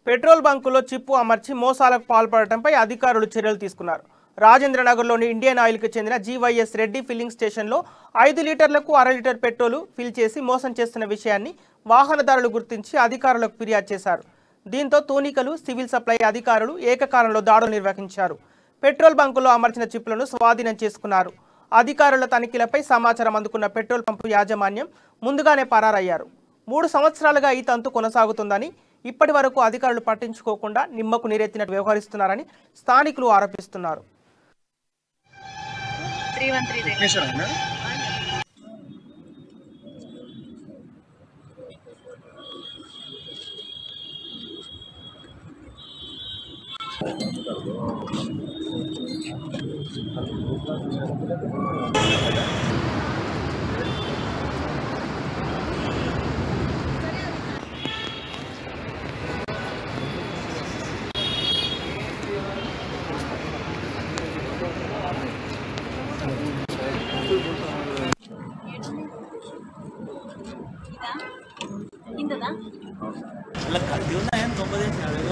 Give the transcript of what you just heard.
Petrol బంకులో chip అమర్చి మోసాలకు పాల్పడటంపై అధికారులు చర్యలు తీసుకున్నారు. రాజేంద్రనగర్లోని ఇండియన్ ఆయిల్కి చెందిన జీవైఎస్ రెడ్డి ఫిల్లింగ్ స్టేషన్లో 5 లీటర్లకు అర లీటర్ పెట్రోల్ ఫిల్ చేసి మోసం చేస్తున్న విషయాన్ని వాహనదారులు గుర్తించి అధికారులకు ఫిర్యాదు చేశారు. దీంతో తూనికలు, సివిల్ సప్లై అధికారులు ఏకకాలంలో దాడులు నిర్వహించారు. పెట్రోల్ బంకులో అమర్చిన చిప్పులను స్వాధీనం చేసుకున్నారు. అధికారుల తనిఖీలపై సమాచారం అందుకున్న పెట్రోల్ పంపు యాజమాన్యం ముందుగానే పరారయ్యారు. 3 సంవత్సరాలుగా ఈ తంతు కొనసాగుతుందని, ఇప్పటి వరకు అధికారులు పట్టించుకోకుండా నిమ్మకు నీరెత్తినట్టు వ్యవహరిస్తున్నారని స్థానికులు ఆరోపిస్తున్నారు. అలా కట్టి ఉన్నాయని 90